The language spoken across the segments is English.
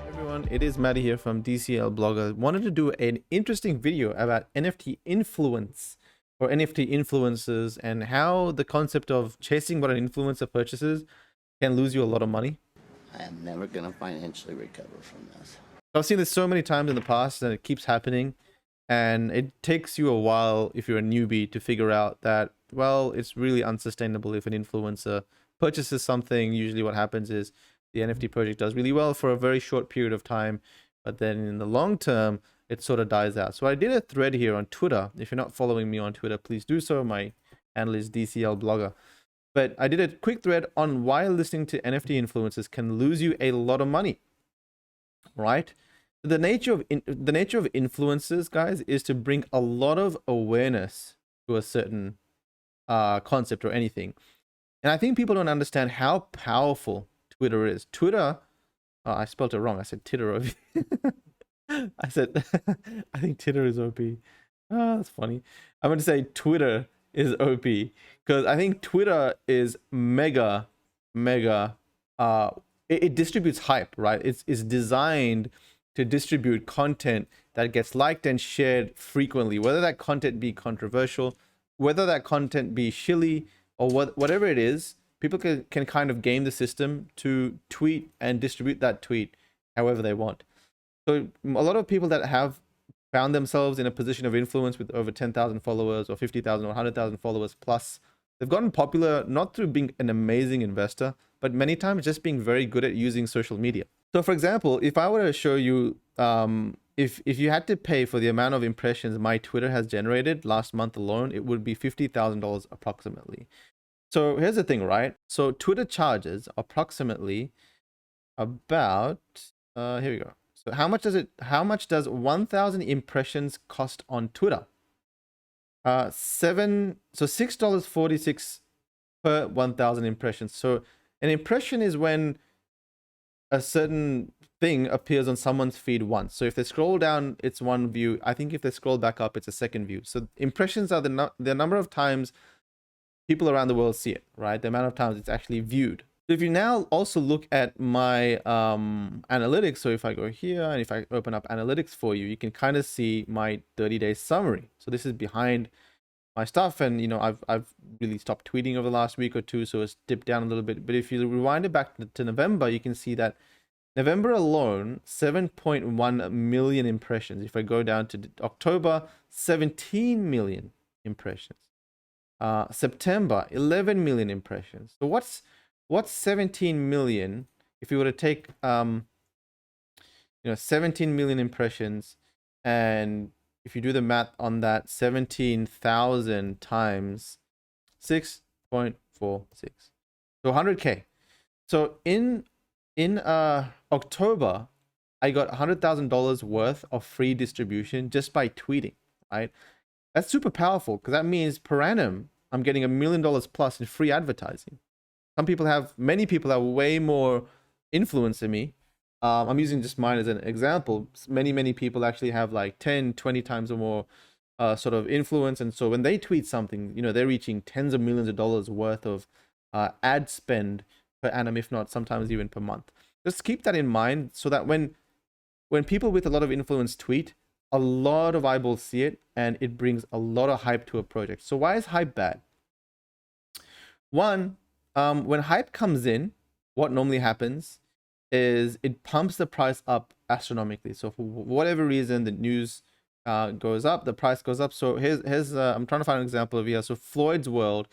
Everyone, it is Maddie here from DCL Blogger. Wanted to do an interesting video about NFT influence or NFT influencers and how the concept of chasing what an influencer purchases can lose you a lot of money. I am never going to financially recover from this. I've seen this so many times in the past and it keeps happening. And it takes you a while if you're a newbie to figure out that, well, it's really unsustainable if an influencer purchases something. Usually what happens is the NFT project does really well for a very short period of time, but then in the long term, it sort of dies out. So I did a thread here on Twitter. If you're not following me on Twitter, please do so. My handle is DCL Blogger. But I did a quick thread on why listening to NFT influencers can lose you a lot of money, right? The nature of influencers, guys, is to bring a lot of awareness to a certain concept or anything. And I think people don't understand how powerful Twitter is. Twitter, I spelled it wrong. I said Titter OP. I said, I think Titter is OP. Oh, that's funny. I'm going to say Twitter is OP because I think Twitter is mega. It distributes hype, right? It's designed to distribute content that gets liked and shared frequently, whether that content be controversial, whether that content be shilly, or whatever it is. People can kind of game the system to tweet and distribute that tweet however they want. So a lot of people that have found themselves in a position of influence with over 10,000 followers or 50,000 or 100,000 followers plus, they've gotten popular not through being an amazing investor, but many times just being very good at using social media. So for example, if I were to show you, if you had to pay for the amount of impressions my Twitter has generated last month alone, it would be $50,000 approximately. So here's the thing, right? So Twitter charges approximately about, here we go. So how much does 1,000 impressions cost on Twitter? $6.46 per 1,000 impressions. So an impression is when a certain thing appears on someone's feed once. So if they scroll down, it's one view. I think if they scroll back up, it's a second view. So impressions are the number of times people around the world see it, right? The amount of times it's actually viewed. So if you now also look at my analytics, so if I go here and if I open up analytics for you, you can kind of see my 30-day summary. So this is behind my stuff, and I've really stopped tweeting over the last week or two, so it's dipped down a little bit. But if you rewind it back to November, you can see that November alone, 7.1 million impressions. If I go down to October, 17 million impressions. September, 11 million impressions. So what's 17 million if you were to take 17 million impressions, and if you do the math on that, 17,000 times 6.46, so 100K. So in October, I got $100,000 worth of free distribution just by tweeting, right? That's super powerful because that means per annum, I'm getting $1 million plus in free advertising. Many people have way more influence than me. I'm using just mine as an example. Many people actually have like 10, 20 times or more sort of influence. And so when they tweet something, they're reaching tens of millions of dollars worth of ad spend per annum, if not sometimes even per month. Just keep that in mind so that when people with a lot of influence tweet, a lot of eyeballs see it and it brings a lot of hype to a project. So why is hype bad? One, when hype comes in, what normally happens is it pumps the price up astronomically. So for whatever reason, the news goes up, the price goes up. So here's I'm trying to find an example of here. So Floyd's World.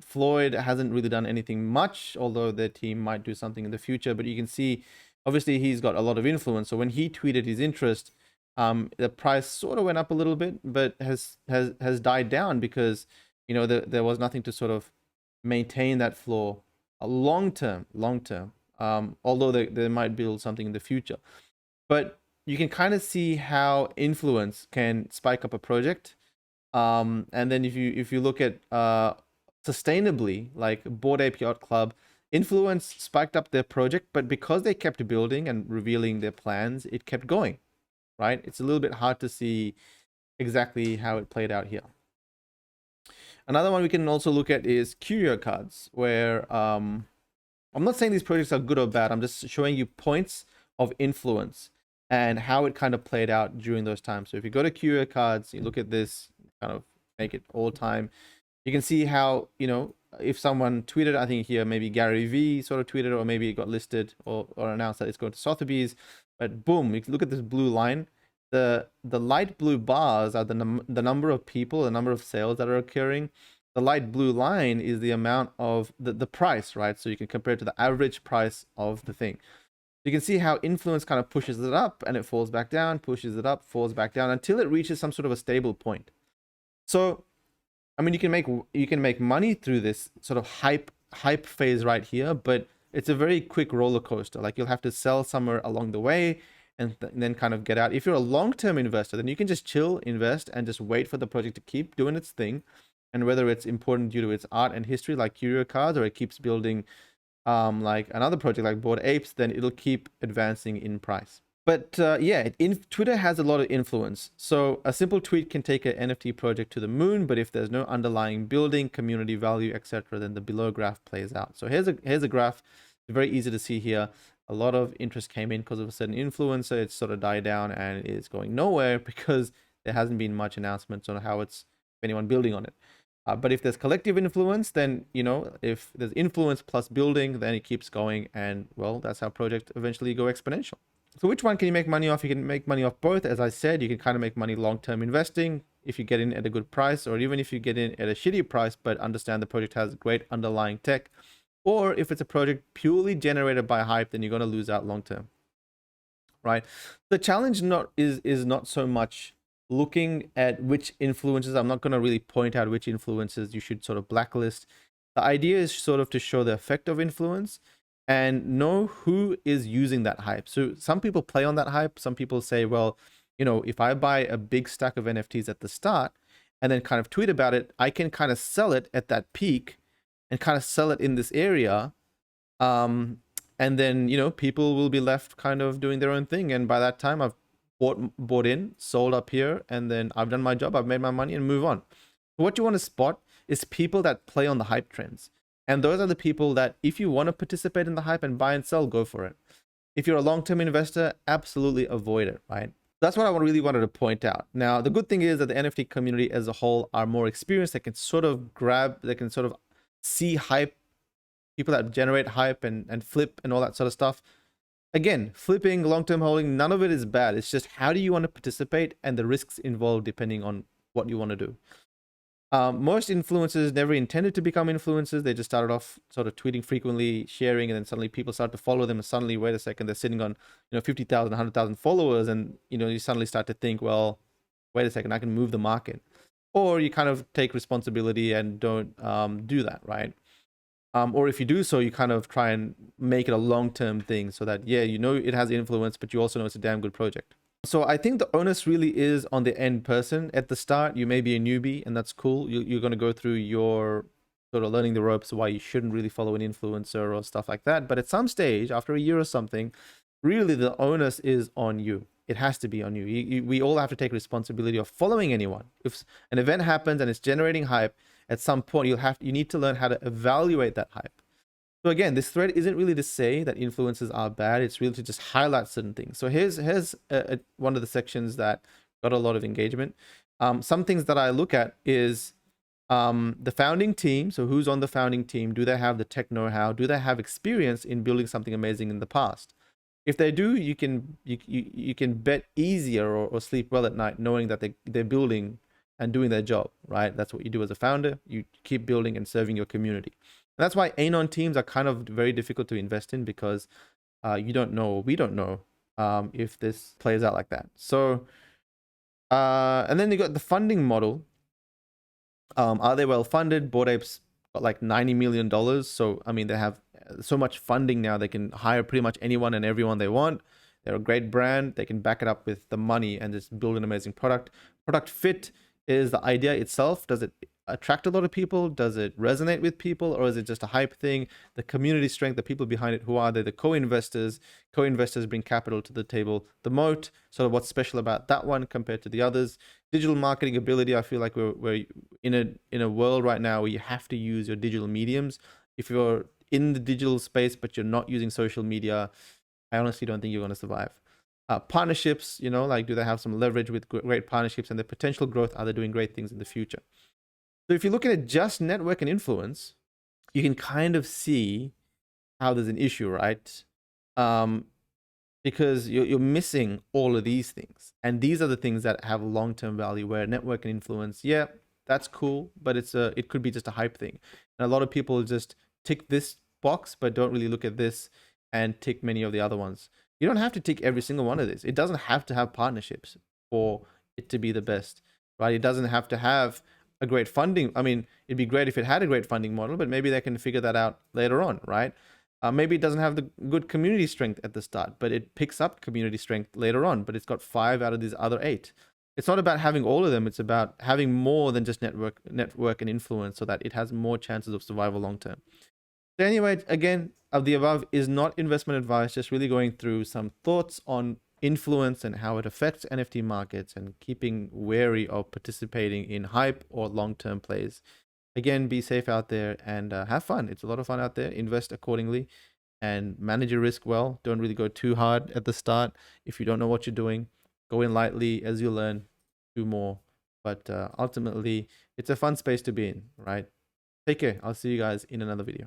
Floyd hasn't really done anything much, although their team might do something in the future. But you can see, obviously, he's got a lot of influence. So when he tweeted his interest, the price sort of went up a little bit, but has died down because there was nothing to sort of maintain that floor long term. Although they might build something in the future, but you can kind of see how influence can spike up a project. And then if you look at sustainably, like Bored Ape Yacht Club, influence spiked up their project, but because they kept building and revealing their plans, it kept going, right? It's a little bit hard to see exactly how it played out here. Another one we can also look at is curio cards, where I'm not saying these projects are good or bad. I'm just showing you points of influence and how it kind of played out during those times. So if you go to Curio cards, you look at this, kind of make it all time. You can see how, if someone tweeted, I think here maybe Gary V sort of tweeted, or maybe it got listed or announced that it's going to Sotheby's. But boom, you can look at this blue line. The light blue bars are the number of people, the number of sales that are occurring. The light blue line is the amount of the price, right? So you can compare it to the average price of the thing. You can see how influence kind of pushes it up and it falls back down, pushes it up, falls back down until it reaches some sort of a stable point. So, I mean, you can make money through this sort of hype phase right here, but it's a very quick roller coaster. Like, you'll have to sell somewhere along the way and then kind of get out. If you're a long-term investor, then you can just chill, invest, and just wait for the project to keep doing its thing. And whether it's important due to its art and history, like Curio cards, or it keeps building like another project like Bored Apes, then it'll keep advancing in price. But yeah, Twitter has a lot of influence. So a simple tweet can take an NFT project to the moon, but if there's no underlying building, community value, etc., then the below graph plays out. So here's a graph. It's very easy to see here. A lot of interest came in because of a certain influencer. It's sort of died down and it's going nowhere because there hasn't been much announcements on how it's anyone building on it. But if there's collective influence, then, if there's influence plus building, then it keeps going. And, well, that's how projects eventually go exponential. So which one can you make money off? You can make money off both. As I said, you can kind of make money long-term investing if you get in at a good price, or even if you get in at a shitty price, but understand the project has great underlying tech. Or if it's a project purely generated by hype, then you're going to lose out long-term, right? The challenge is not so much looking at which influencers. I'm not going to really point out which influencers you should sort of blacklist. The idea is sort of to show the effect of influence and know who is using that hype. So some people play on that hype. Some people say, well, if I buy a big stack of NFTs at the start and then kind of tweet about it, I can kind of sell it at that peak and kind of sell it in this area. And then, people will be left kind of doing their own thing. And by that time, I've bought in, sold up here, and then I've done my job, I've made my money, and move on. What you want to spot is people that play on the hype trends. And those are the people that, if you want to participate in the hype and buy and sell, go for it. If you're a long-term investor, absolutely avoid it, right? That's what I really wanted to point out. Now, the good thing is that the NFT community as a whole are more experienced. They can sort of see hype, people that generate hype and flip and all that sort of stuff. Again, flipping, long-term holding, none of it is bad. It's just how do you want to participate and the risks involved depending on what you want to do. Most influencers never intended to become influencers. They just started off sort of tweeting frequently, sharing, and then suddenly people start to follow them. And suddenly, wait a second, they're sitting on 50,000, 100,000 followers, and you suddenly start to think, well, wait a second, I can move the market. Or you kind of take responsibility and don't do that, right? Or if you do so, you kind of try and make it a long-term thing so that, yeah, it has influence, but you also know it's a damn good project. So I think the onus really is on the end person. At the start, you may be a newbie, and that's cool. You're going to go through your sort of learning the ropes, why you shouldn't really follow an influencer or stuff like that. But at some stage, after a year or something, really the onus is on you. It has to be on you. We all have to take responsibility of following anyone. If an event happens and it's generating hype, at some point you need to learn how to evaluate that hype. So again, this thread isn't really to say that influencers are bad. It's really to just highlight certain things. So here's one of the sections that got a lot of engagement. Some things that I look at is the founding team. So who's on the founding team? Do they have the tech know-how? Do they have experience in building something amazing in the past? If they do, you can bet easier or sleep well at night knowing that they're building and doing their job, right? That's what you do as a founder. You keep building and serving your community. And that's why anon teams are kind of very difficult to invest in, because you don't know, or we don't know if this plays out like that. So, and then you got the funding model. Are they well funded? Bored Apes got like $90 million. So, I mean, they have so much funding now, they can hire pretty much anyone and everyone they want. They're a great brand. They can back it up with the money and just build an amazing product. Product fit is the idea itself. Does it attract a lot of people? Does it resonate with people? Or is it just a hype thing? The community strength, the people behind it, who are they? The co-investors. Co-investors bring capital to the table. The moat, sort of what's special about that one compared to the others. Digital marketing ability. I feel like we're in a world right now where you have to use your digital mediums. If you're in the digital space, but you're not using social media, I honestly don't think you're going to survive. Partnerships, you know, like do they have some leverage with great partnerships and the potential growth? Are they doing great things in the future? So if you're looking at just network and influence, you can kind of see how there's an issue, right? Because you're missing all of these things, and these are the things that have long-term value. Where network and influence, yeah, that's cool, but it could be just a hype thing, and a lot of people just tick this box but don't really look at this and tick many of the other ones. You don't have to tick every single one of these. It doesn't have to have partnerships for it to be the best, right? It doesn't have to have a great funding. I mean, it'd be great if it had a great funding model, but maybe they can figure that out later on, right? Maybe it doesn't have the good community strength at the start, but it picks up community strength later on. But it's got 5 out of these other 8. It's not about having all of them. It's about having more than just network and influence, so that it has more chances of survival long term. So anyway, again, of the above is not investment advice. Just really going through some thoughts on influence and how it affects NFT markets, and keeping wary of participating in hype or long term plays. Again, be safe out there and have fun. It's a lot of fun out there. Invest accordingly and manage your risk well. Don't really go too hard at the start. If you don't know what you're doing, go in lightly. As you learn, do more. But ultimately, it's a fun space to be in, right? Take care. I'll see you guys in another video.